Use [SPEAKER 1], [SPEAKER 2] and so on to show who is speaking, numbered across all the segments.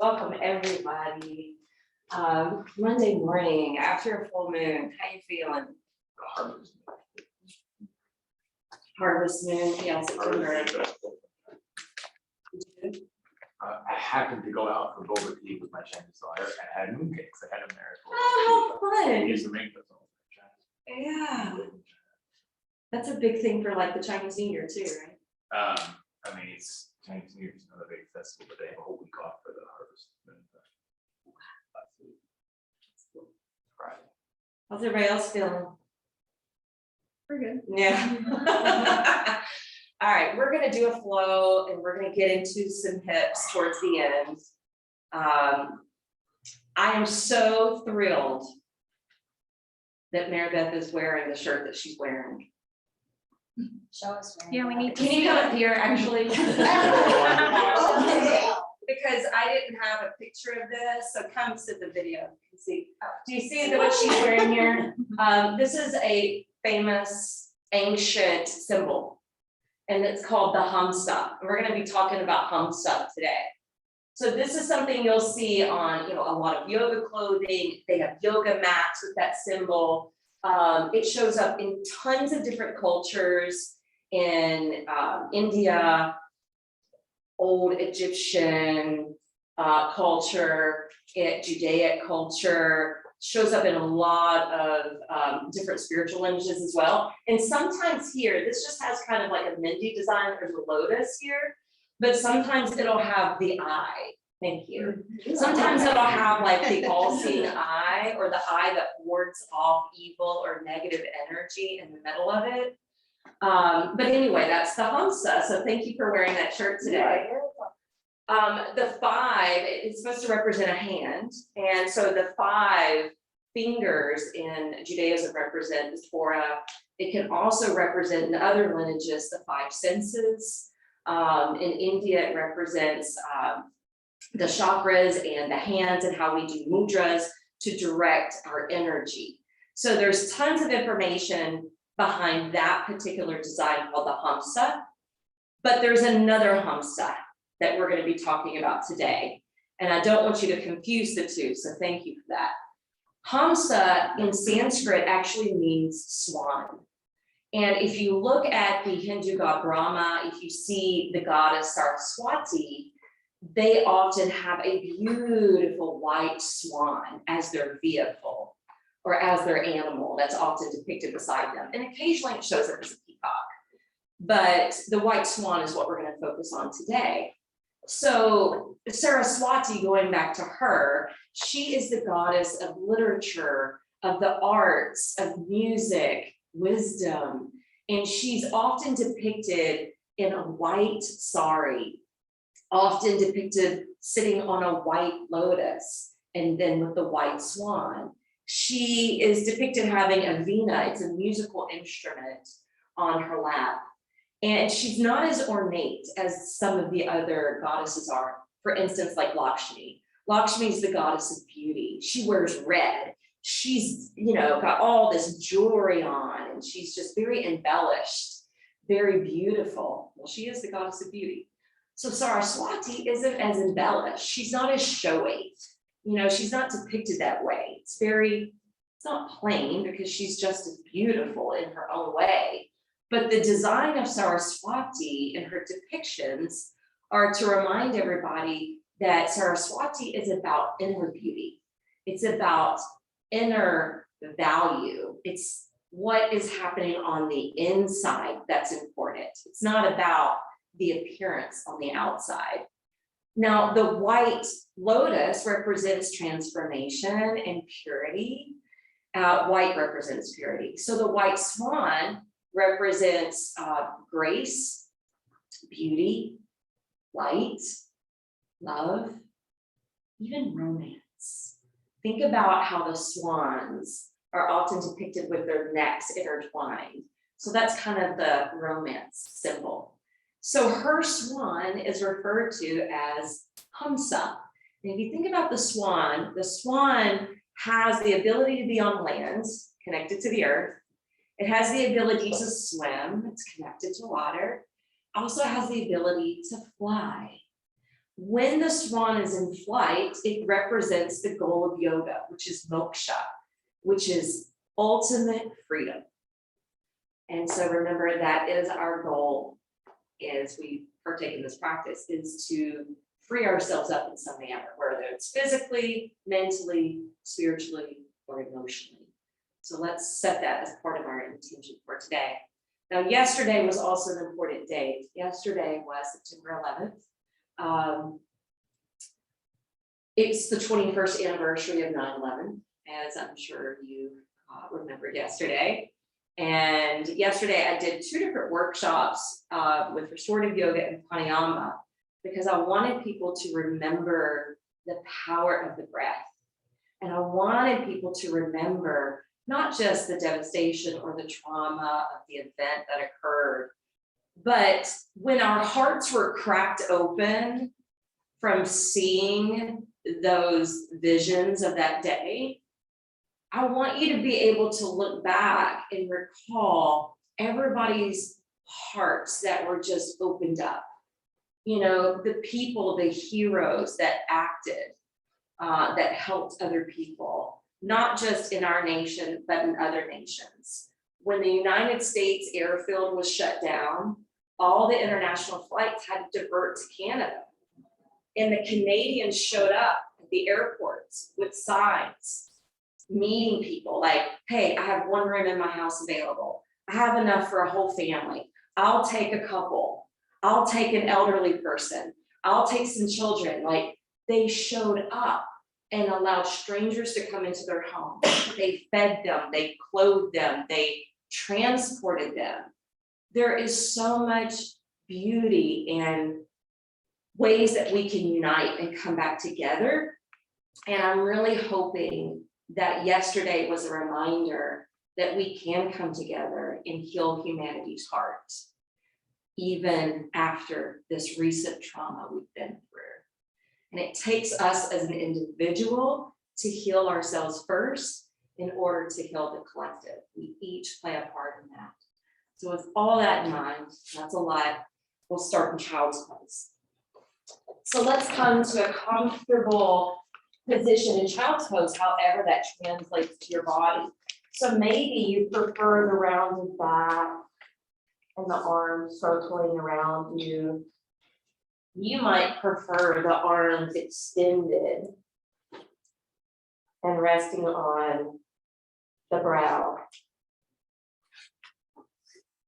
[SPEAKER 1] Welcome everybody. Monday morning after a full moon, how you feeling? Harvest moon, yeah, September.
[SPEAKER 2] I happened to go out for boba tea with my Chinese daughter and had mooncakes. I had them there.
[SPEAKER 1] Oh, how fun.
[SPEAKER 2] Used to make those all the
[SPEAKER 1] Yeah, that's a big thing for like the Chinese New Year too, right?
[SPEAKER 2] I mean, it's Chinese New Year's not a big festival, but they have a whole week off for the harvest. And, Friday.
[SPEAKER 1] How's everybody else feeling?
[SPEAKER 3] We're good.
[SPEAKER 1] Yeah. All right, we're gonna do a flow and we're gonna get into some hips towards the end. I am so thrilled that Maribeth is wearing the shirt that she's wearing.
[SPEAKER 3] Show us.
[SPEAKER 4] Yeah, we need
[SPEAKER 1] Can you come up here, actually? Because I didn't have a picture of this, so come to the video. You can see. Do you see what she's wearing here? This is a famous ancient symbol, and it's called the Hamsa. And we're going to be talking about Hamsa today. So this is something you'll see on, a lot of yoga clothing. They have yoga mats with that symbol. It shows up in tons of different cultures in India, old Egyptian culture, Judaic culture, shows up in a lot of different spiritual lineages as well. And sometimes here, this just has kind of like a Mindy design, there's a lotus here, but sometimes it'll have the eye. Thank you. Sometimes it'll have like the all-seeing eye, or the eye that wards off evil or negative energy in the middle of it. But anyway, that's the Hamsa. So thank you for wearing that shirt today. The 5 is supposed to represent a hand. And so the 5 fingers in Judaism represent the Torah. It can also represent in other lineages the 5 senses. In India, it represents the chakras and the hands and how we do mudras to direct our energy. So there's tons of information behind that particular design called the Hamsa, but there's another Hamsa that we're going to be talking about today. And I don't want you to confuse the two, so thank you for that. Hamsa in Sanskrit actually means swan. And if you look at the Hindu god Brahma, if you see the goddess Saraswati, they often have a beautiful white swan as their vehicle or as their animal that's often depicted beside them. And occasionally it shows up as a peacock, but the white swan is what we're going to focus on today. So Saraswati, going back to her, she is the goddess of literature, of the arts, of music, wisdom, and she's often depicted in a white sari, often depicted sitting on a white lotus, and then with the white swan. She is depicted having a veena, it's a musical instrument, on her lap. And she's not as ornate as some of the other goddesses are. For instance, like Lakshmi. Lakshmi is the goddess of beauty. She wears red. She's, got all this jewelry on, and she's just very embellished, very beautiful. Well, she is the goddess of beauty. So Saraswati isn't as embellished. She's not as showy. She's not depicted that way. It's not plain because she's just as beautiful in her own way. But the design of Saraswati and her depictions are to remind everybody that Saraswati is about inner beauty. It's about inner value. It's what is happening on the inside that's important. It's not about the appearance on the outside. Now, the white lotus represents transformation and purity. White represents purity. So the white swan represents grace, beauty, light, love, even romance. Think about how the swans are often depicted with their necks intertwined. So that's kind of the romance symbol. So her swan is referred to as Hamsa. And if you think about the swan has the ability to be on land, connected to the earth. It has the ability to swim, it's connected to water. Also has the ability to fly. When the swan is in flight, it represents the goal of yoga, which is moksha, which is ultimate freedom. And so remember, that is our goal as we partake in this practice, is to free ourselves up in some manner, whether it's physically, mentally, spiritually, or emotionally. So let's set that as part of our intention for today. Now, yesterday was also an important date. Yesterday was September 11th. It's the 21st anniversary of 9/11, as I'm sure you remembered yesterday. And yesterday I did 2 different workshops with restorative yoga and pranayama, because I wanted people to remember the power of the breath. And I wanted people to remember not just the devastation or the trauma of the event that occurred, but when our hearts were cracked open from seeing those visions of that day, I want you to be able to look back and recall everybody's hearts that were just opened up. You know, the people, the heroes that acted, that helped other people, not just in our nation, but in other nations. When the United States airfield was shut down, all the international flights had to divert to Canada. And the Canadians showed up at the airports with signs, meeting people like, hey, I have 1 room in my house available. I have enough for a whole family. I'll take a couple. I'll take an elderly person. I'll take some children. Like, they showed up and allowed strangers to come into their home. They fed them, they clothed them, they transported them. There is so much beauty and ways that we can unite and come back together. And I'm really hoping that yesterday was a reminder that we can come together and heal humanity's heart, even after this recent trauma we've been through. And it takes us as an individual to heal ourselves first in order to heal the collective. We each play a part in that. So with all that in mind, that's a lot, we'll start in child's pose. So let's come to a comfortable position in child's pose, however that translates to your body. So maybe you prefer the rounded back and the arms circling around you. You might prefer the arms extended and resting on the brow.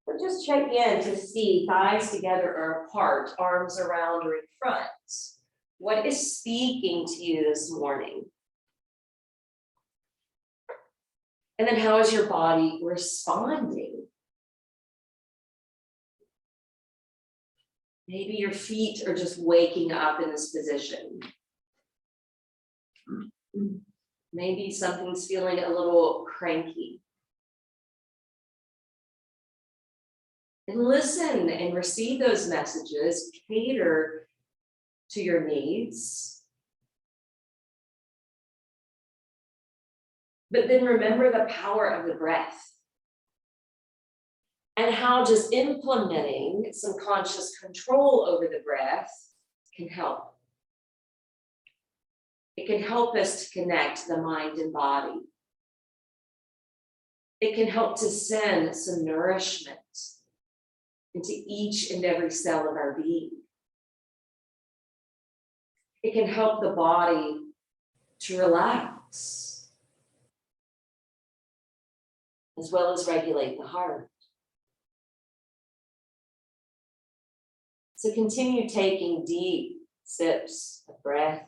[SPEAKER 1] But just check in to see thighs together or apart, arms around or in front. What is speaking to you this morning? And then how is your body responding? Maybe your feet are just waking up in this position. Maybe something's feeling a little cranky. And listen and receive those messages, cater to your needs. But then remember the power of the breath and how just implementing some conscious control over the breath can help. It can help us to connect the mind and body. It can help to send some nourishment into each and every cell of our being. It can help the body to relax, as well as regulate the heart. So continue taking deep sips of breath.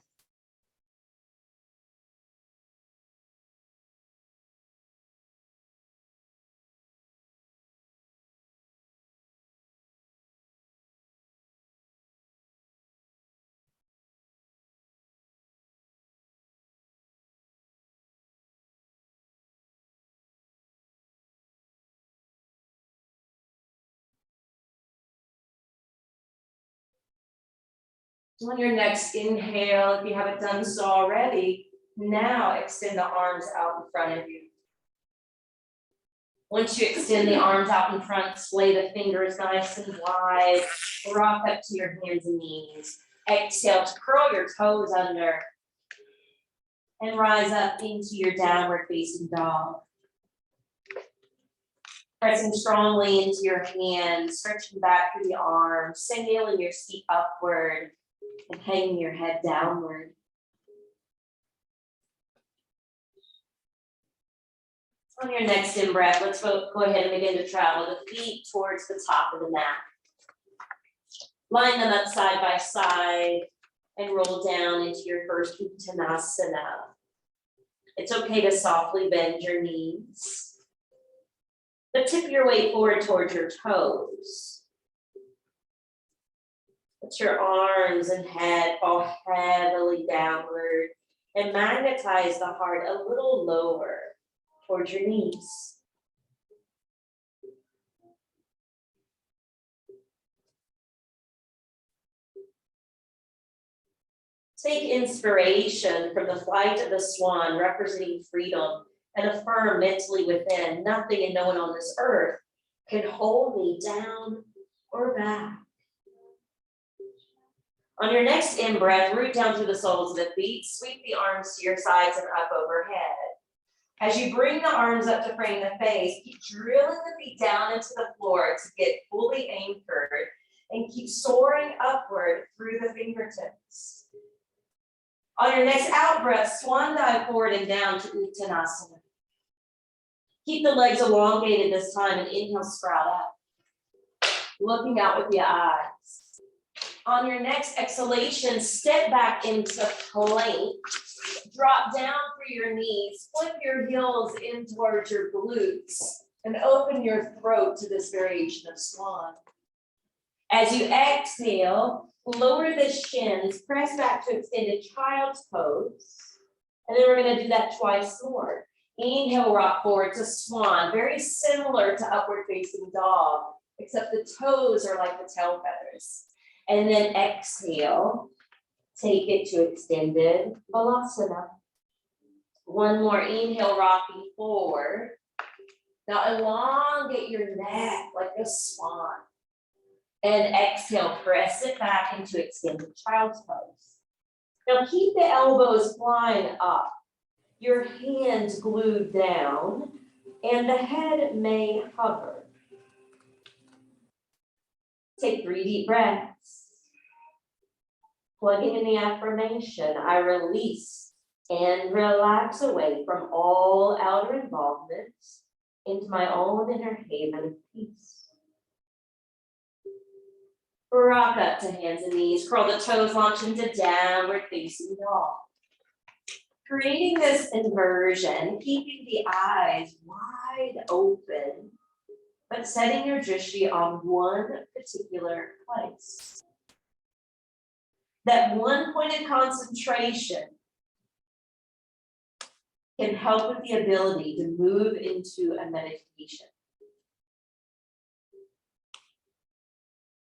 [SPEAKER 1] On your next inhale, if you haven't done so already, now extend the arms out in front of you. Once you extend the arms out in front, splay the fingers nice and wide, rock up to your hands and knees. Exhale to curl your toes under and rise up into your downward facing dog. Pressing strongly into your hands, stretching back through the arms, sending your feet upward and hanging your head downward. On your next in-breath, let's go ahead and begin to travel the feet towards the top of the mat. Line them up side by side and roll down into your first Uttanasana. It's okay to softly bend your knees, but tip your weight forward towards your toes. Let your arms and head fall heavily downward and magnetize the heart a little lower towards your knees. Take inspiration from the flight of the swan representing freedom and affirm mentally within, nothing and no one on this earth can hold me down or back. On your next in-breath, root down through the soles of the feet, sweep the arms to your sides and up overhead. As you bring the arms up to frame the face, keep drilling the feet down into the floor to get fully anchored and keep soaring upward through the fingertips. On your next out breath, swan dive forward and down to Uttanasana. Keep the legs elongated this time and inhale, sprout out. Looking out with your eyes. On your next exhalation, step back into plank. Drop down through your knees, flip your heels in towards your glutes, and open your throat to this variation of swan. As you exhale, lower the shins, press back to extended child's pose. And then we're going to do that twice more. Inhale, rock forward to swan, very similar to upward facing dog, except the toes are like the tail feathers. And then exhale, take it to extended balasana. One more inhale, rocking forward. Now elongate your neck like a swan. And exhale, press it back into extended child's pose. Now keep the elbows flying up, your hands glued down, and the head may hover. Take 3 deep breaths. Plugging in the affirmation, I release and relax away from all outer involvements into my own inner haven of peace. Rock up to hands and knees, curl the toes, launch into downward facing dog. Creating this inversion, keeping the eyes wide open, but setting your drishti on one particular place. That one pointed concentration can help with the ability to move into a meditation.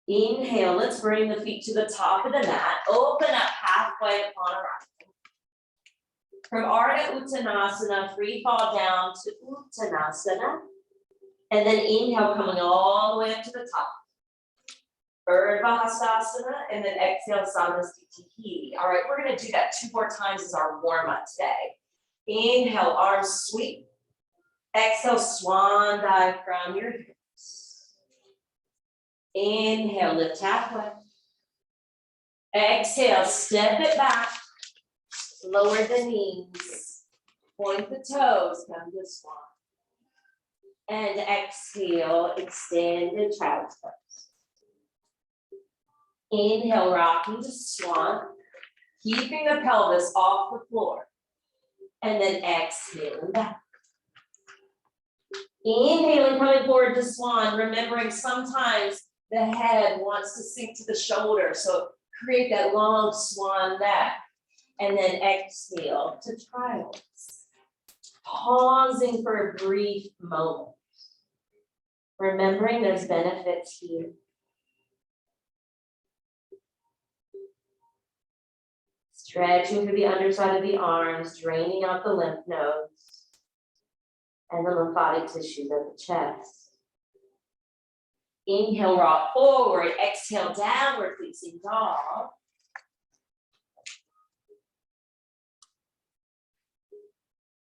[SPEAKER 1] Inhale, let's bring the feet to the top of the mat. Open up halfway upon arrival. From Ardha Uttanasana, free fall down to Uttanasana. And then inhale, coming all the way up to the top. Urdhva Hastasana, and then exhale, Samasthiti. All right, we're going to do that 2 more times as our warm-up today. Inhale, arms sweep. Exhale, swan dive from your hips. Inhale, lift halfway. Exhale, step it back. Lower the knees. Point the toes, come to swan. And exhale, extend in child's pose. Inhale, rocking to swan, keeping the pelvis off the floor. And then exhaling back. Inhaling, coming forward to swan, remembering sometimes the head wants to sink to the shoulder, so create that long swan neck. And then exhale to child's. Pausing for a brief moment. Remembering there's benefits here. Stretching through the underside of the arms, draining out the lymph nodes and the lymphatic tissues of the chest. Inhale, rock forward. Exhale, downward facing dog.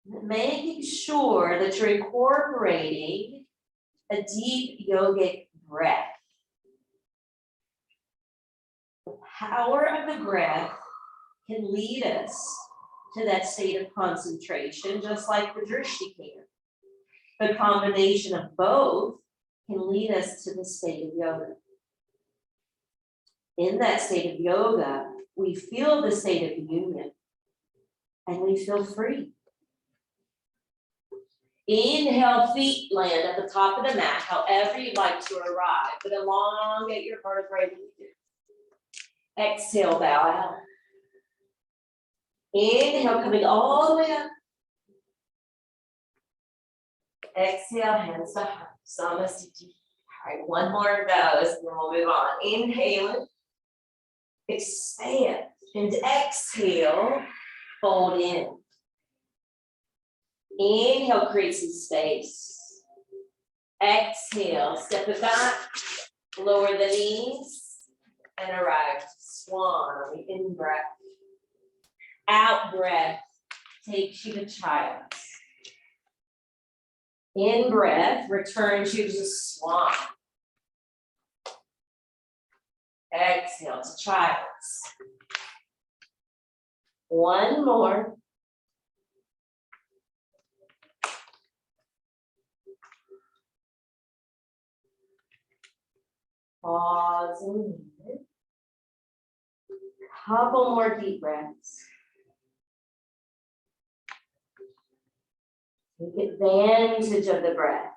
[SPEAKER 1] Making sure that you're incorporating a deep yogic breath. The power of the breath can lead us to that state of concentration, just like the drishti can. The combination of both can lead us to the state of yoga. In that state of yoga, we feel the state of union and we feel free. Inhale, feet land at the top of the mat, however you'd like to arrive, but elongate your vertebrae. Exhale, bow out. Inhale, coming all the way up. Exhale, hands to heart. Samasthiti. All right, one more of those, and then we'll move on. Inhale, expand, and exhale, fold in. Inhale, create some space. Exhale, step it back, lower the knees, and arrive to swan on the in breath. Out breath takes you to child's. In breath returns you to swan. Exhale to child's. One more. Pause and leave. Couple more deep breaths. Take advantage of the breath.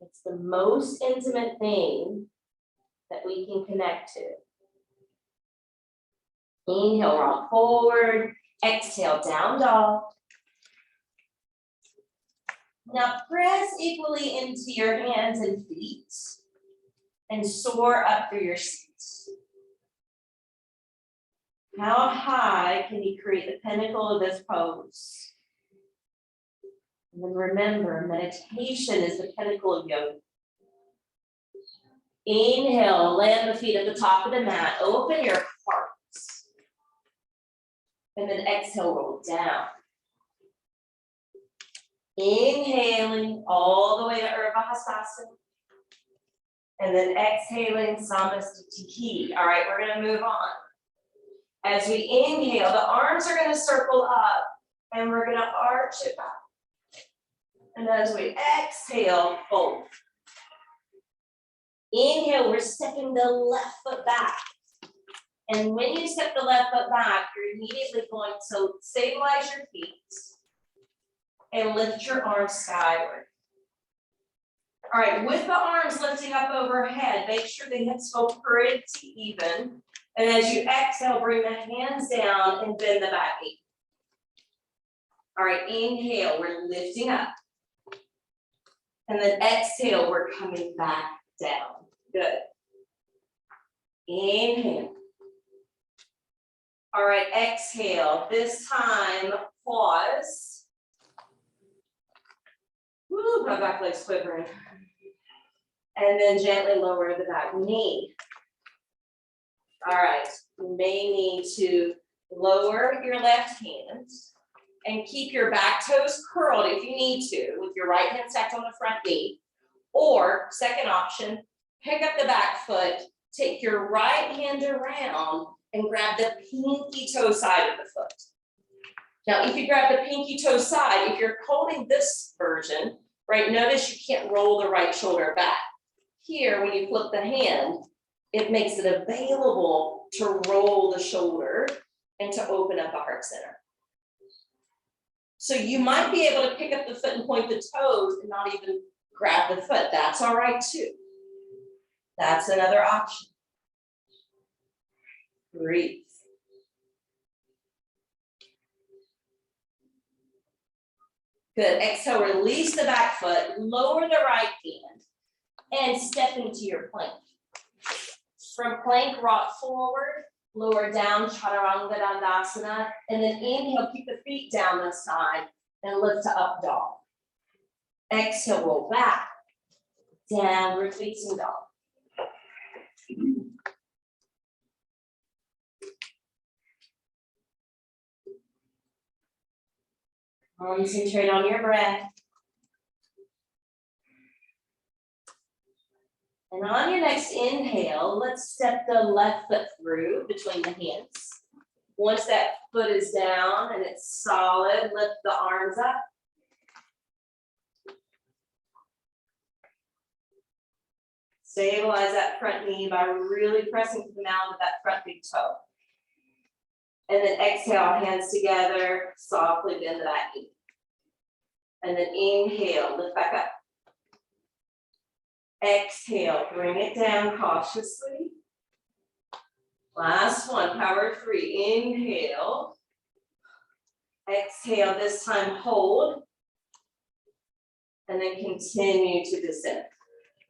[SPEAKER 1] It's the most intimate thing that we can connect to. Inhale, rock forward. Exhale, down dog. Now press equally into your hands and feet and soar up through your seats. How high can you create the pinnacle of this pose? And then remember, meditation is the pinnacle of yoga. Inhale, land the feet at the top of the mat, open your heart. And then exhale, roll down. Inhaling all the way to Urdhva Hastasana. And then exhaling Samasthiti. All right, we're gonna move on. As we inhale, the arms are gonna circle up and we're gonna arch it back. And as we exhale, fold. Inhale, we're stepping the left foot back. And when you step the left foot back, you're immediately going to stabilize your feet and lift your arms skyward. All right, with the arms lifting up overhead, make sure the hips go pretty even. And as you exhale, bring the hands down and bend the back knee. All right, inhale, we're lifting up. And then exhale, we're coming back down. Good. Inhale. All right, exhale. This time, pause. Woo, my back leg's quivering. And then gently lower the back knee. All right, you may need to lower your left hand and keep your back toes curled if you need to, with your right hand stacked on the front knee. Or, second option, pick up the back foot, take your right hand around and grab the pinky toe side of the foot. Now, if you grab the pinky toe side, if you're holding this version, right, notice you can't roll the right shoulder back. Here, when you flip the hand, it makes it available to roll the shoulder and to open up the heart center. So you might be able to pick up the foot and point the toes and not even grab the foot. That's all right too. That's another option. Breathe. Good. Exhale, release the back foot, lower the right hand, and step into your plank. From plank, rock forward, lower down, Chaturanga Dandasana, and then inhale, keep the feet down this side, and lift to up dog. Exhale, roll back, downward facing dog. Concentrate on your breath. And on your next inhale, let's step the left foot through between the hands. Once that foot is down and it's solid, lift the arms up. Stabilize that front knee by really pressing to the mound of that front big toe. And then exhale, hands together, softly bend the back knee. And then inhale, lift back up. Exhale, bring it down cautiously. Last one, power 3, inhale. Exhale, this time hold. And then continue to descend.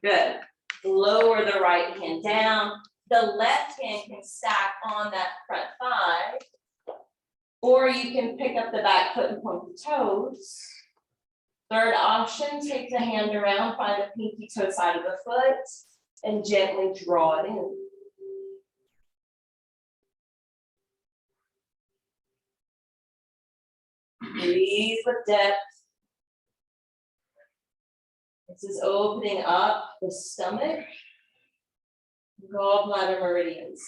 [SPEAKER 1] Good. Lower the right hand down. The left hand can stack on that front thigh. Or you can pick up the back foot and point the toes. Third option, take the hand around, find the pinky toe side of the foot, and gently draw it in. Breathe with depth. This is opening up the stomach, gallbladder meridians.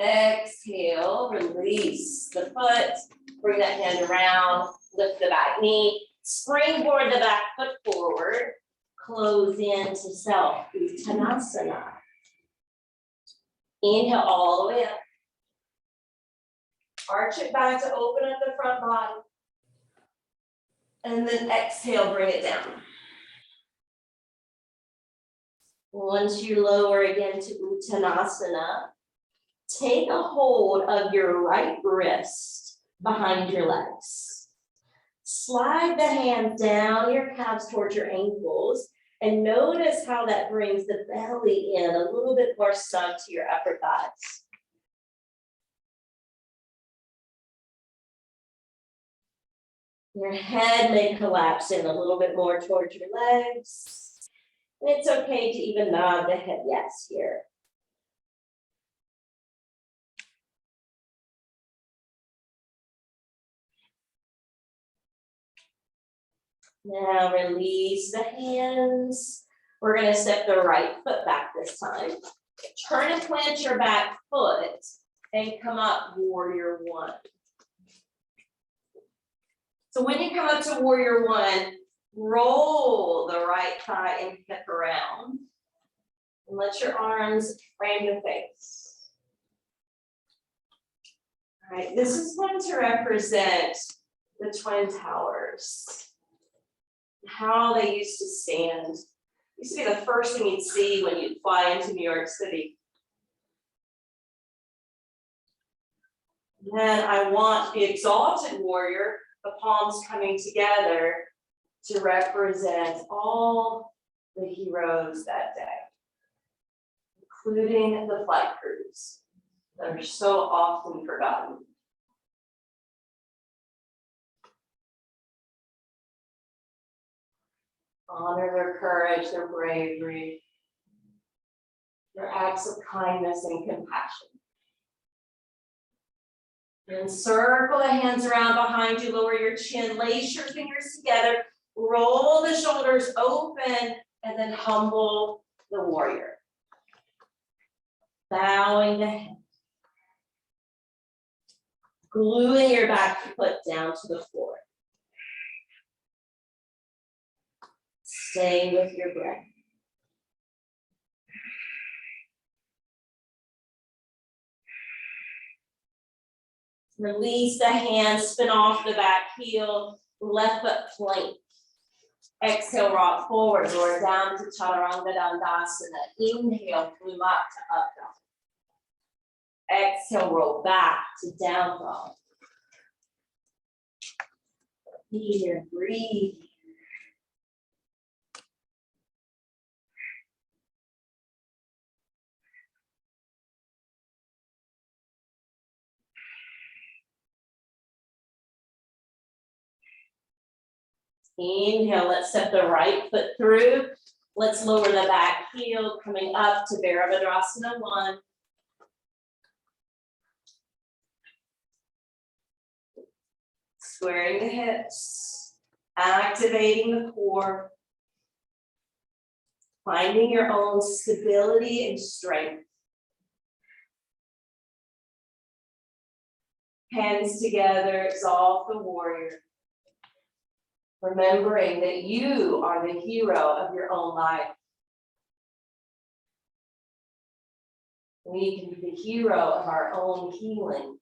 [SPEAKER 1] Exhale, release the foot, bring that hand around, lift the back knee, springboard the back foot forward, close into self, Uttanasana. Inhale all the way up. Arch it back to open up the front body. And then exhale, bring it down. Once you lower again to Uttanasana, take a hold of your right wrist behind your legs. Slide the hand down your calves towards your ankles and notice how that brings the belly in a little bit more snug to your upper thighs. Your head may collapse in a little bit more towards your legs. And it's okay to even nod the head yes here. Now release the hands. We're going to step the right foot back this time. Turn and plant your back foot and come up warrior 1. So when you come up to warrior 1, roll the right thigh and hip around. And let your arms frame your face. All right, this is going to represent the Twin Towers. How they used to stand. Used to be the first thing you'd see when you'd fly into New York City. Then I want the exalted warrior, the palms coming together to represent all the heroes that day, including the flight crews that are so often forgotten. Honor their courage, their bravery, their acts of kindness and compassion. Then circle the hands around behind you, lower your chin, lace your fingers together, roll the shoulders open, and then humble the warrior. Bowing the head. Gluing your back foot down to the floor. Stay with your breath. Release the hands, spin off the back heel, left foot plank. Exhale, rock forward, lower down to Chaturanga Dandasana. Inhale, plume up to up dog. Exhale, roll back to down dog. Here, breathe. Inhale, let's step the right foot through. Let's lower the back heel, coming up to Virabhadrasana 1. Squaring the hips, activating the core, finding your own stability and strength. Hands together, exalt the warrior. Remembering that you are the hero of your own life. We can be the hero of our own healing.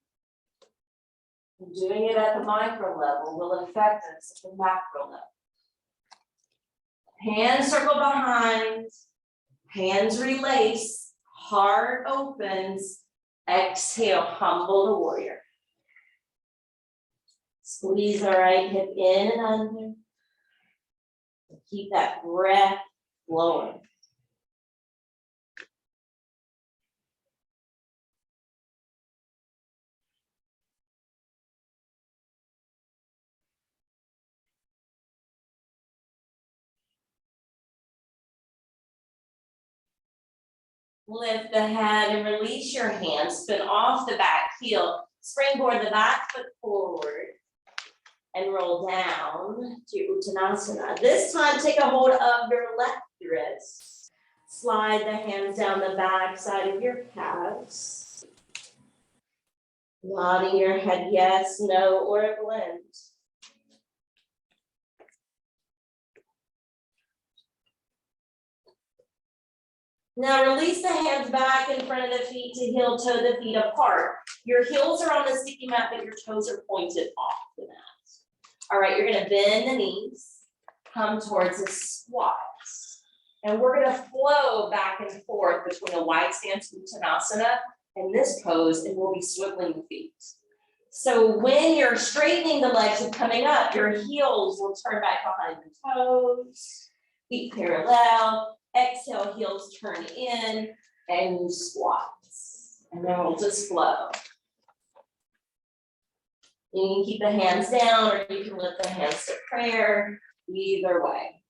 [SPEAKER 1] And doing it at the micro level will affect us at the macro level. Hands circle behind, hands release, heart opens, exhale, humble the warrior. Squeeze the right hip in and under. Keep that breath flowing. Lift the head and release your hands, spin off the back heel, springboard the back foot forward, and roll down to Uttanasana. This time, take a hold of your left wrist. Slide the hands down the back side of your calves. Nodding your head yes, no, or a blend. Now release the hands back in front of the feet to heel toe the feet apart. Your heels are on the sticky mat, but your toes are pointed off the mat. All right, you're gonna bend the knees, come towards a squat. And we're gonna flow back and forth between a wide stance Uttanasana and this pose, and we'll be swiveling the feet. So when you're straightening the legs and coming up, your heels will turn back behind the toes, feet parallel. Exhale, heels turn in, and you squat. And then we'll just flow. You can keep the hands down, or you can lift the hands to prayer, either way.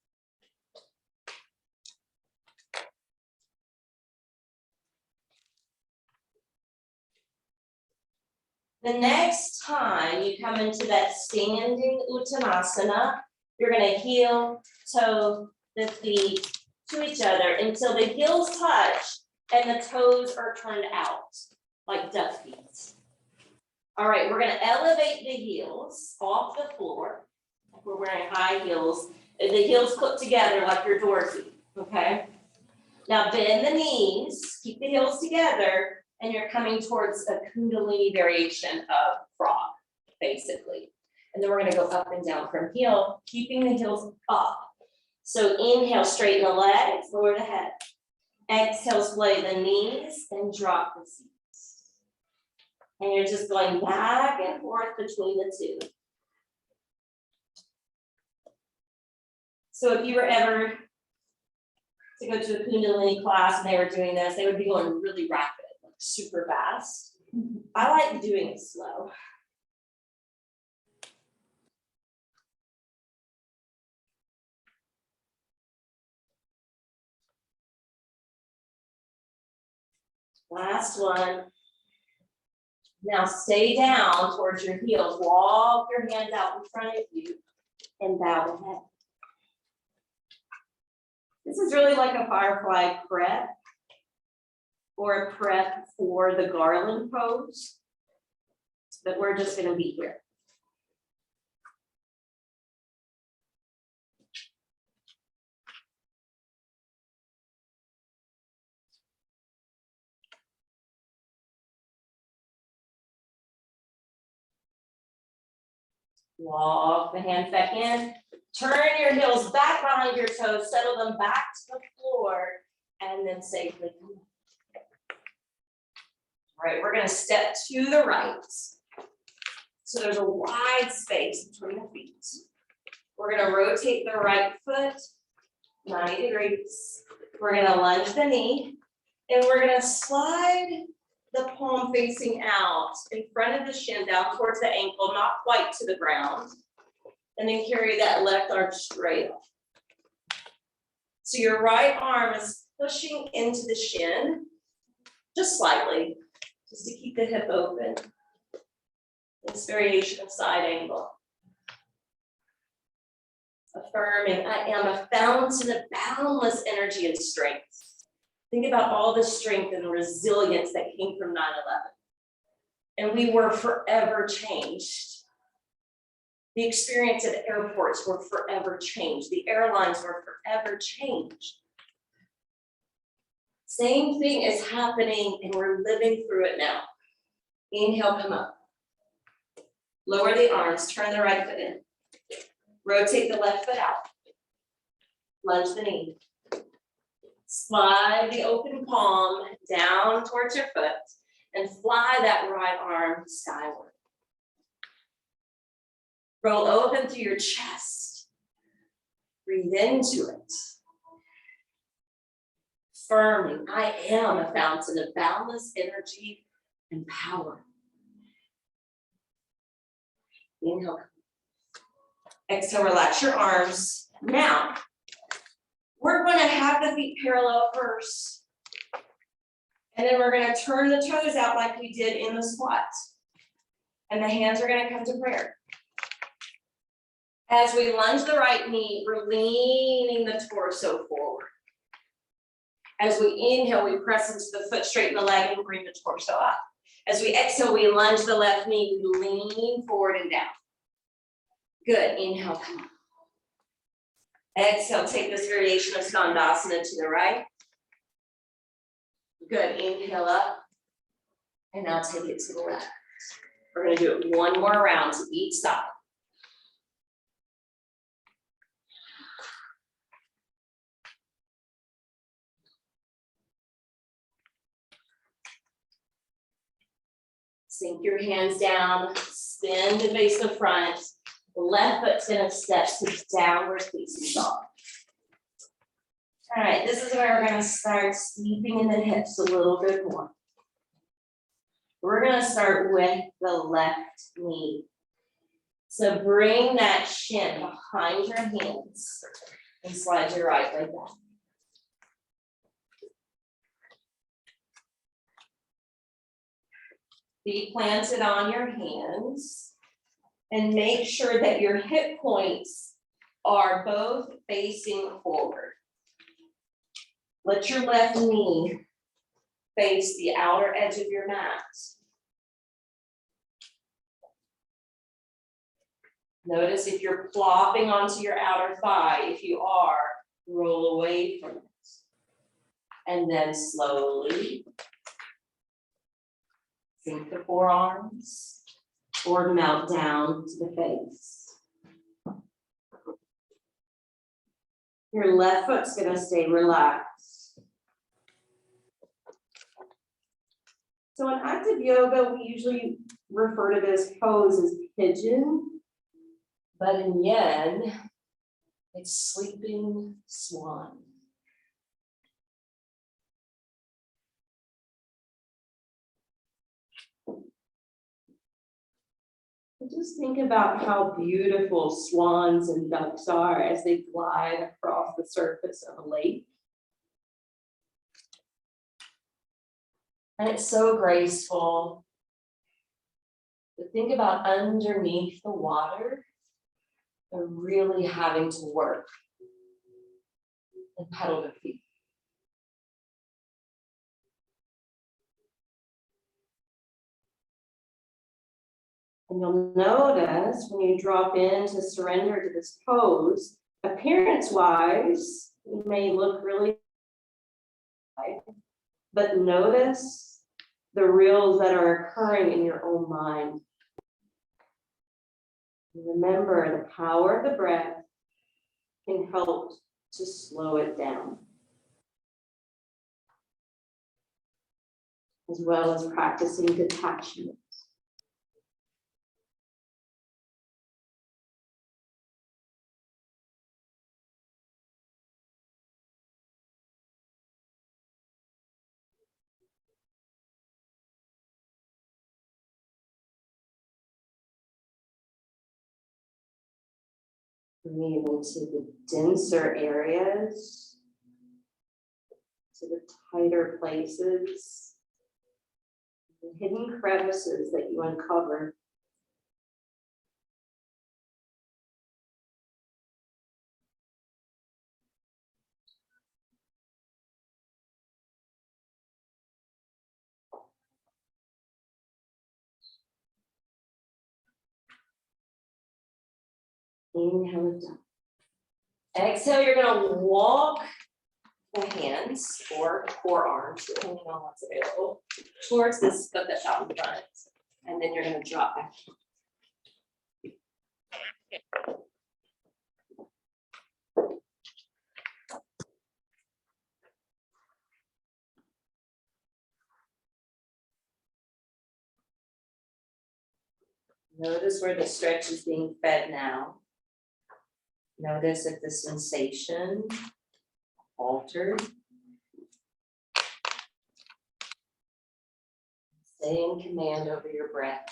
[SPEAKER 1] The next time you come into that standing Uttanasana, you're gonna heel, toe the feet to each other until the heels touch and the toes are turned out like duck feet. All right, we're gonna elevate the heels off the floor. We're wearing high heels. The heels clip together like your door feet, okay? Now bend the knees, keep the heels together, and you're coming towards a Kundalini variation of frog, basically. And then we're gonna go up and down from heel, keeping the heels up. So inhale, straighten the legs, lower the head. Exhale, splay the knees, and drop the seat. And you're just going back and forth between the two. So if you were ever to go to a Kundalini class and they were doing this, they would be going really rapid, like super fast. I like doing it slow. Last one. Now stay down towards your heels. Walk your hands out in front of you and bow the head. This is really like a firefly prep or a prep for the garland pose, but we're just going to be here. Walk the hands back in. Turn your heels back behind your toes. Settle them back to the floor. And then safely come up. All right, we're going to step to the right. So there's a wide space between the feet. We're going to rotate the right foot 90 degrees. We're going to lunge the knee. And we're going to slide the palm facing out in front of the shin down towards the ankle, not quite to the ground. And then carry that left arm straight up. So your right arm is pushing into the shin, just slightly, just to keep the hip open. This variation of side angle. Affirming, I am a fountain of boundless energy and strength. Think about all the strength and resilience that came from 9/11. And we were forever changed. The experience at airports were forever changed. The airlines were forever changed. Same thing is happening and we're living through it now. Inhale, come up. Lower the arms, turn the right foot in. Rotate the left foot out. Lunge the knee. Slide the open palm down towards your foot and fly that right arm skyward. Roll open through your chest. Breathe into it. Affirming, I am a fountain of boundless energy and power. Inhale. Exhale, relax your arms. Now, we're going to have the feet parallel first. And then we're going to turn the toes out like we did in the squat. And the hands are going to come to prayer. As we lunge the right knee, we're leaning the torso forward. As we inhale, we press into the foot, straighten the leg, and bring the torso up. As we exhale, we lunge the left knee, we lean forward and down. Good, inhale, come on. Exhale, take this variation of Skandasana to the right. Good, inhale up. And now take it to the left. We're gonna do it one more round to each side. Sink your hands down, spin to face the front. The left foot's gonna step to downward facing dog. All right, this is where we're gonna start sweeping in the hips a little bit more. We're gonna start with the left knee. So bring that shin behind your hands and slide your right leg down. Feet planted on your hands. And make sure that your hip points are both facing forward. Let your left knee face the outer edge of your mat. Notice if you're plopping onto your outer thigh. If you are, roll away from it. And then slowly sink the forearms. Or melt down to the face. Your left foot's gonna stay relaxed. So in active yoga, we usually refer to this pose as pigeon, but in yen, it's sleeping swan. Just think about how beautiful swans and ducks are as they glide across the surface of a lake. And it's so graceful. But think about underneath the water, they're really having to work and pedal their feet. And you'll notice when you drop in to surrender to this pose, appearance-wise, you may look really high, but notice the reels that are occurring in your own mind. Remember, the power of the breath can help to slow it down, as well as practicing detachment. Breathe into the denser areas to the tighter places, the hidden crevices that you uncover. Inhale it down. Exhale, you're gonna walk the hands or forearms, depending on what's available, towards this foot that's out in front. And then you're gonna drop back. Notice where the stretch is being fed now. Notice if the sensation altered. Stay in command over your breath.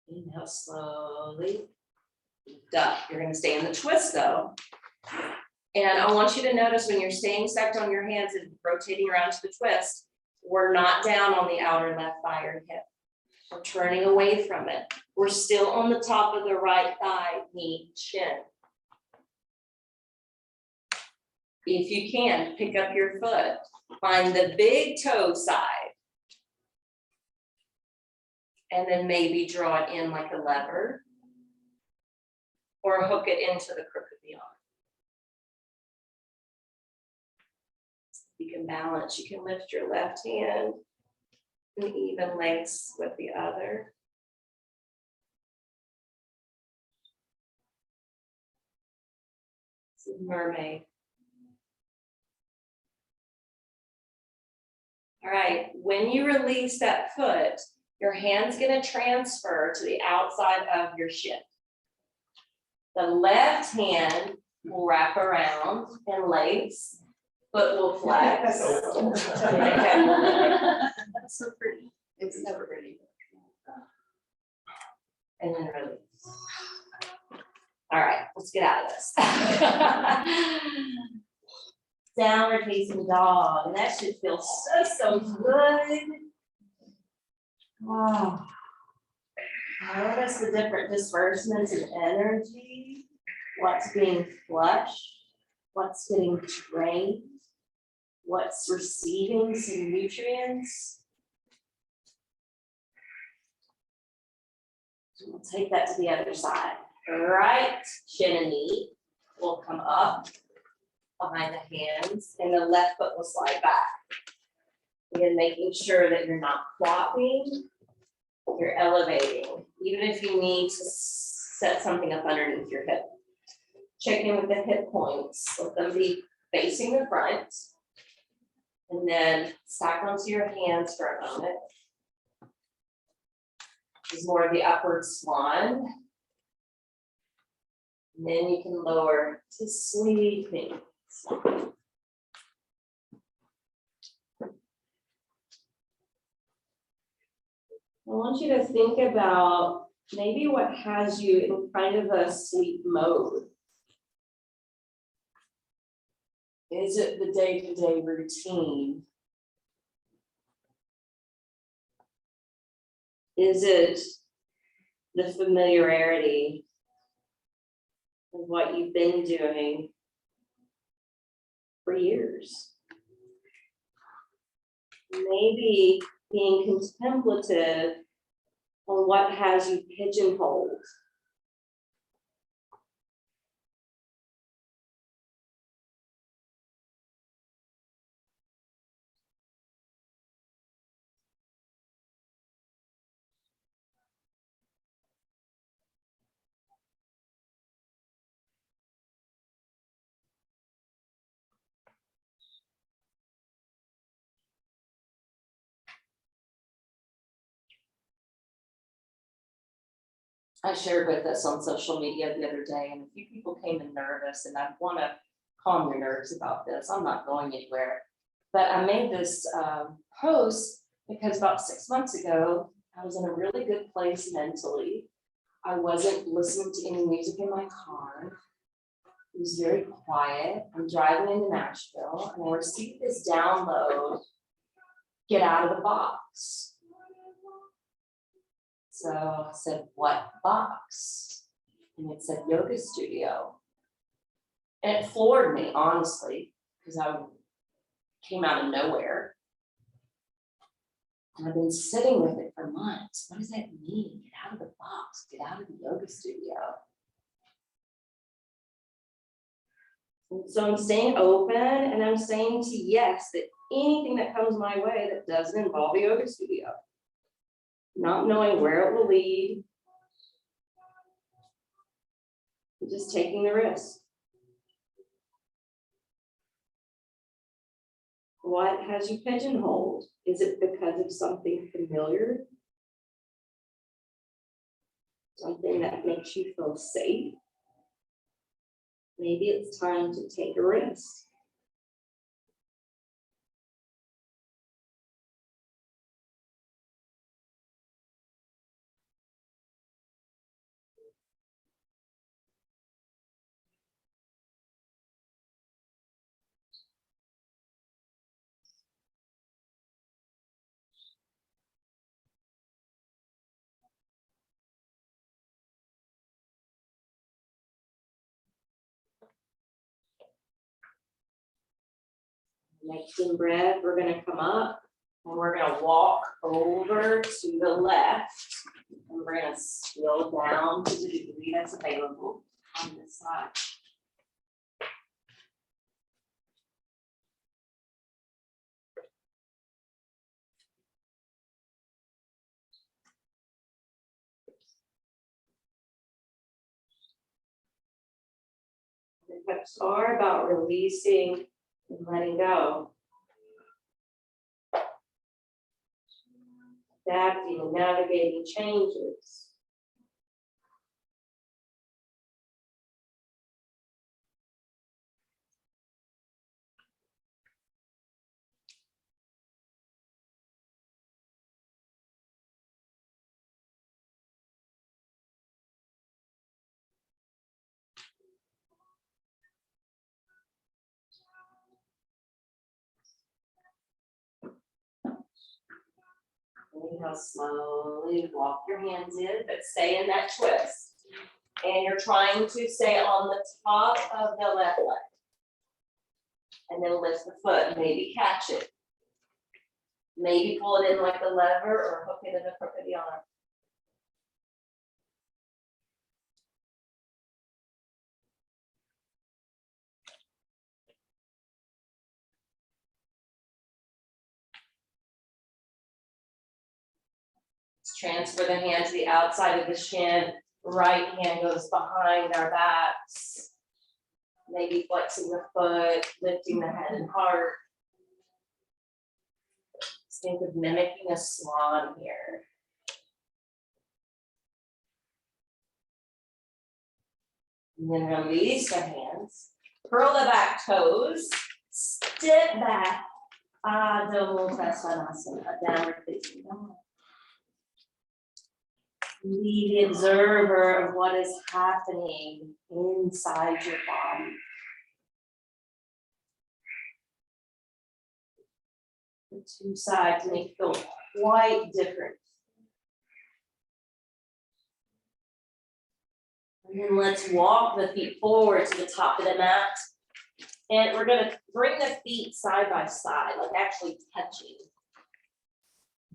[SPEAKER 1] Inhale slowly. Duck. You're going to stay in the twist though. And I want you to notice when you're staying stacked on your hands and rotating around to the twist, we're not down on the outer left thigh or hip. We're turning away from it. We're still on the top of the right thigh, knee, chin. If you can, pick up your foot. Find the big toe side. And then maybe draw it in like a lever. Or hook it into the crook of the arm. You can balance, you can lift your left hand an even length with the other. It's a mermaid. All right, when you release that foot, your hand's gonna transfer to the outside of your shin. The left hand will wrap around and lace, foot will flex.
[SPEAKER 3] That's so pretty. It's never pretty.
[SPEAKER 1] And then release. All right, let's get out of this. Downward facing dog, and that should feel so good. Wow. Notice the different disbursements of energy, what's being flushed, what's getting drained, what's receiving some nutrients. We'll take that to the other side. Right shin and knee will come up behind the hands, and the left foot will slide back. Again, making sure that you're not flopping, you're elevating, even if you need to set something up underneath your hip. Check in with the hip points, let them be facing the front, and then stack onto your hands for a moment. This is more of the upward swan. And then you can lower to sleeping swan. I want you to think about maybe what has you in kind of a sleep mode. Is it the day-to-day routine? Is it the familiarity of what you've been doing for years? Maybe being contemplative on what has you pigeonholed. I shared with us on social media the other day, and a few people came in nervous, and I want to calm your nerves about this. I'm not going anywhere. But I made this post because about 6 months ago, I was in a really good place mentally. I wasn't listening to any music in my car. It was very quiet. I'm driving into Nashville, and I received this download, get out of the box. So I said, what box? And it said yoga studio. And it floored me, honestly, because I came out of nowhere. And I've been sitting with it for months. What does that mean? Get out of the box, get out of the yoga studio. And so I'm staying open, and I'm saying to yes that anything that comes my way that doesn't involve a yoga studio. Not knowing where it will lead. Just taking the risk. What has you pigeonholed? Is it because of something familiar? Something that makes you feel safe? Maybe it's time to take a risk. Next in breath, we're gonna come up and we're gonna walk over to the left. And we're gonna slow down to the degree that's available on this side. The steps are about releasing and letting go. Adapting and navigating changes. Inhale, slowly walk your hands in, but stay in that twist. And you're trying to stay on the top of the left leg. And then lift the foot, maybe catch it. Maybe pull it in like a lever or hook it in the crook of the arm. Transfer the hand to the outside of the shin. Right hand goes behind our backs. Maybe flexing the foot, lifting the head and heart. Just think of mimicking a swan here. And then release the hands. Curl the back toes. Step back. Adho Uttanasana, downward facing dog. Be the observer of what is happening inside your body. The two sides may feel quite different. And then let's walk the feet forward to the top of the mat. And we're going to bring the feet side by side, like actually touching.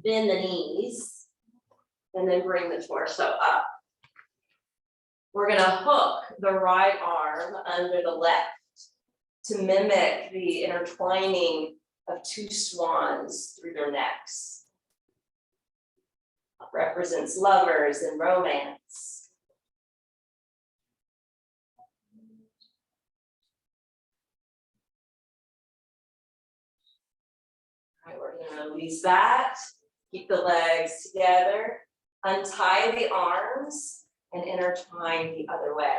[SPEAKER 1] Bend the knees. And then bring the torso up. We're gonna hook the right arm under the left to mimic the intertwining of two swans through their necks. It represents lovers and romance. All right, we're gonna release that. Keep the legs together. Untie the arms and intertwine the other way.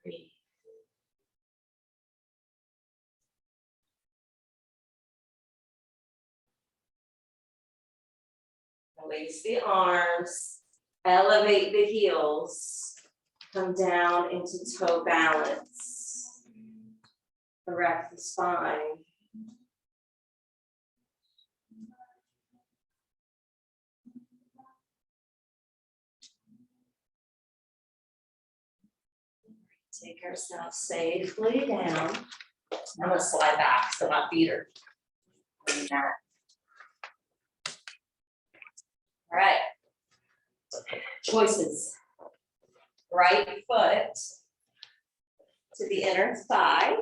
[SPEAKER 1] Breathe. Release the arms, elevate the heels, come down into toe balance. Erect the spine. Take ourselves safely down. I'm gonna slide back so my feet are doing that. All right. Choices. Right foot to the inner thigh,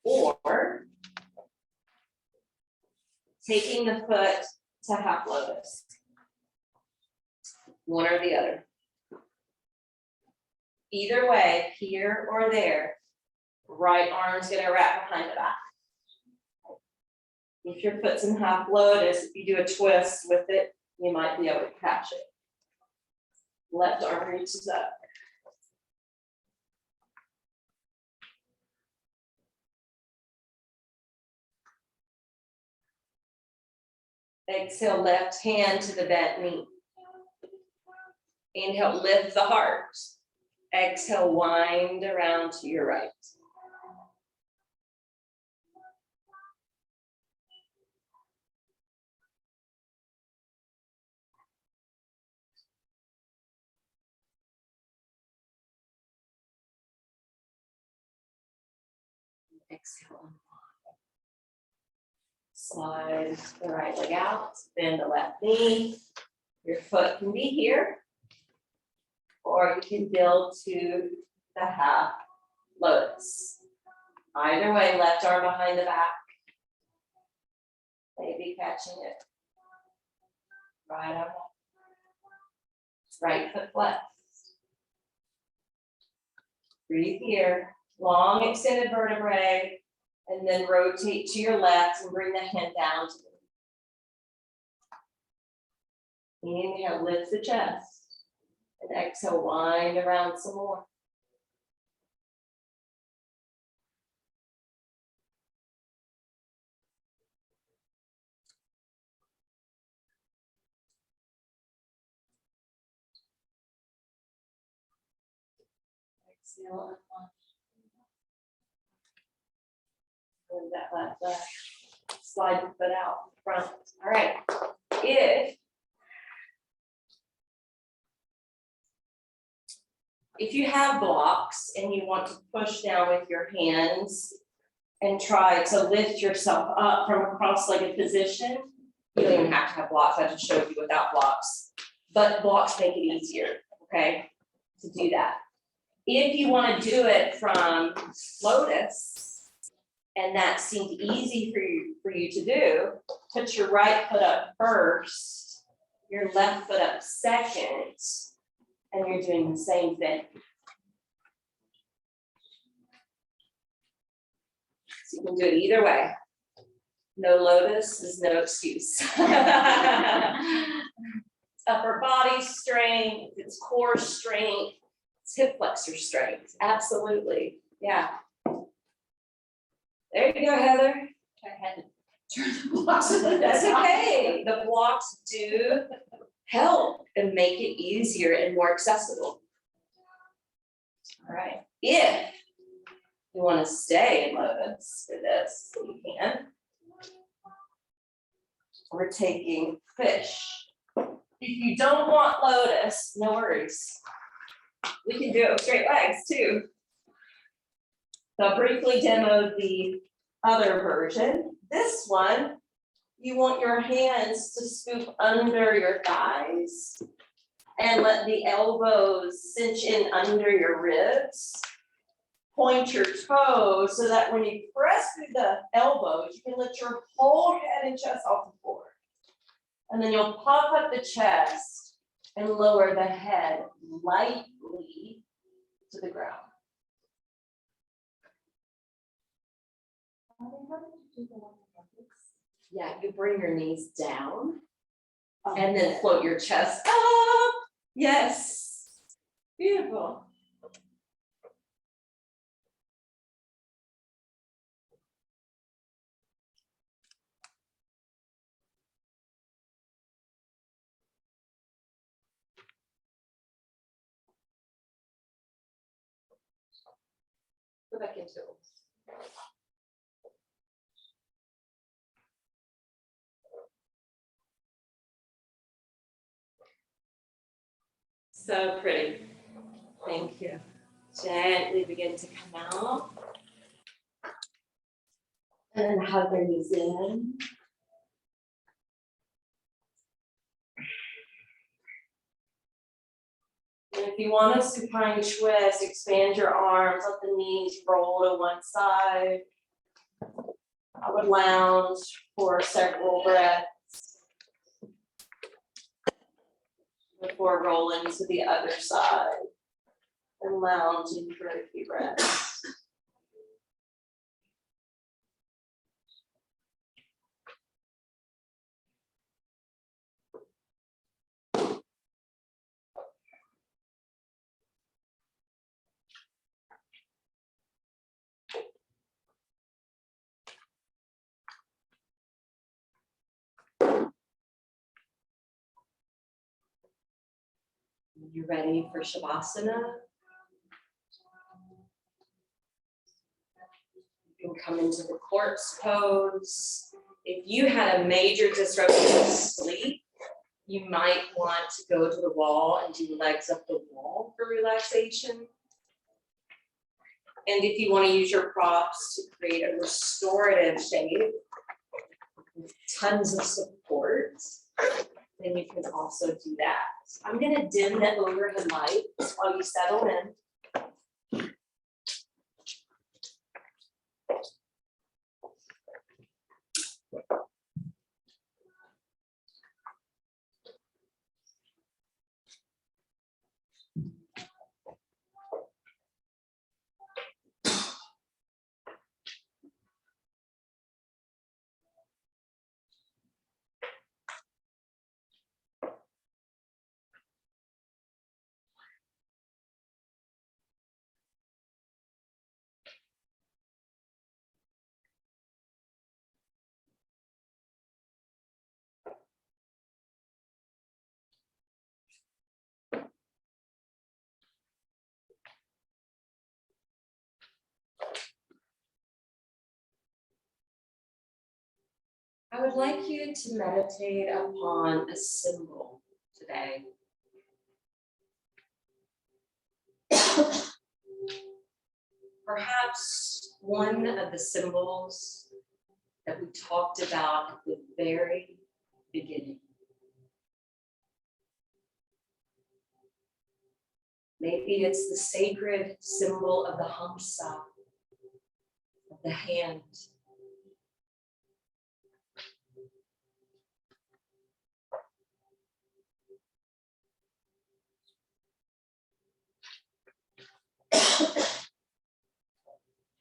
[SPEAKER 1] or taking the foot to half lotus. One or the other. Either way, here or there, right arm's gonna wrap behind the back. If your foot's in half lotus, if you do a twist with it, you might be able to catch it. Left arm reaches up. Exhale, left hand to the bent knee. Inhale, lift the heart. Exhale, wind around to your right. Exhale. Slide the right leg out, bend the left knee. Your foot can be here, or you can build to the half lotus. Either way, left arm behind the back. Maybe catching it. Right arm. Right foot flexed. Breathe here. Long extended vertebrae, and then rotate to your left and bring the hand down to the knee. Inhale, lift the chest, and exhale, wind around some more. Exhale, move that left leg. Slide the foot out front. All right. If you have blocks and you want to push down with your hands and try to lift yourself up from a cross-legged position, you don't even have to have blocks. I just showed you without blocks, but blocks make it easier, okay, to do that. If you want to do it from lotus, and that seemed easy for you to do, put your right foot up first, your left foot up second, and you're doing the same thing. So you can do it either way. No lotus is no excuse. It's upper body strength, it's core strength, it's hip flexor strength, absolutely, yeah. There you go, Heather.
[SPEAKER 3] I had to turn the blocks.
[SPEAKER 1] That's okay. The blocks do help and make it easier and more accessible. All right. If you want to stay in lotus for this, you can. We're taking fish. If you don't want lotus, no worries. We can do it with straight legs too. So I'll briefly demo the other version. This one, you want your hands to scoop under your thighs and let the elbows cinch in under your ribs. Point your toes so that when you press through the elbows, you can lift your whole head and chest off the floor. And then you'll pop up the chest and lower the head lightly to the ground. Yeah, you bring your knees down And then float your chest up. Yes. Beautiful. Go back into it. So pretty. Thank you. Gently begin to come out. And then hug your knees in. And if you want a supine twist, expand your arms, let the knees roll to one side. I would lounge for several breaths before rolling to the other side and lounging for a few breaths. You ready for Shavasana? You can come into the corpse pose. If you had a major disruption of sleep, you might want to go to the wall and do legs up the wall for relaxation. And if you want to use your props to create a restorative shape with tons of support, then you can also do that. I'm going to dim the overhead lights while you settle in. I would like you to meditate upon a symbol today. Perhaps one of the symbols that we talked about at the very beginning. Maybe it's the sacred symbol of the Hamsa, of the hand.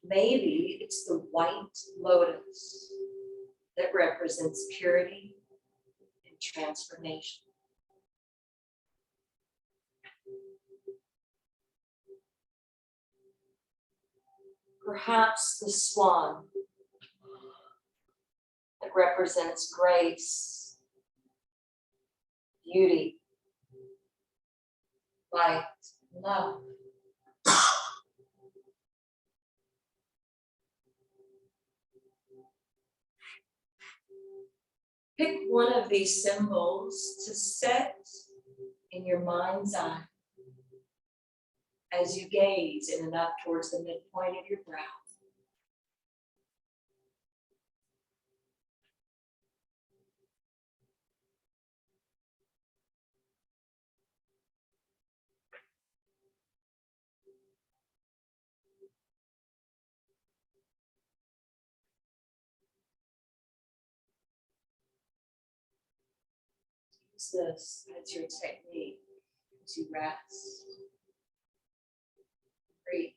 [SPEAKER 1] Maybe it's the white lotus that represents purity and transformation. Perhaps the swan that represents grace, beauty, light, love. Pick one of these symbols to set in your mind's eye as you gaze in and up towards the midpoint of your brow. Use this as your technique to rest. Breathe.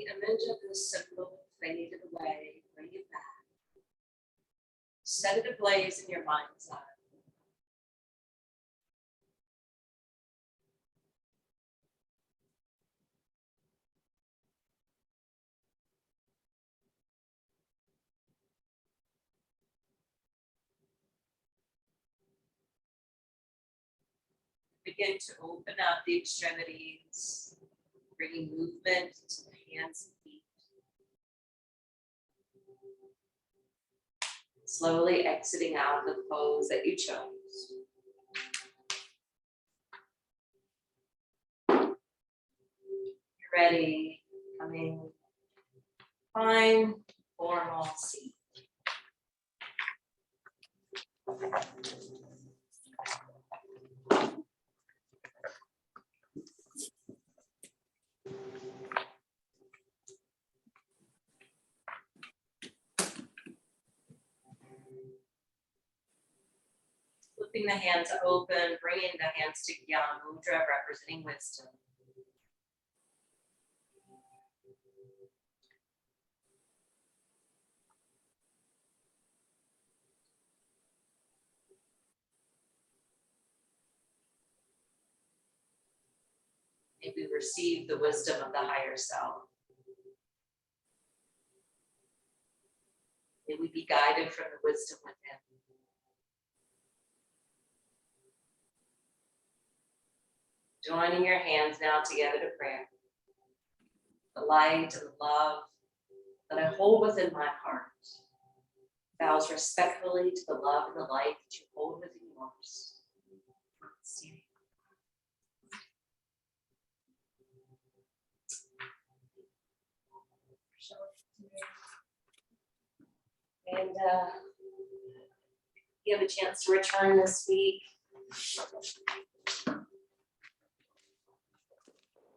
[SPEAKER 1] image of this symbol faded away, bring it back. Set it ablaze in your mind's eye. Begin to open up the extremities, bringing movement to the hands and feet. Slowly exiting out the pose that you chose. You're ready, coming, fine, formal seat. Flipping the hands open, bringing the hands to Gyan Mudra, representing wisdom. May we receive the wisdom of the higher self. May we be guided from the wisdom within. Joining your hands now together to prayer. The light and the love that I hold within my heart bows respectfully to the love and the light that you hold within yours. And you have a chance to return this week.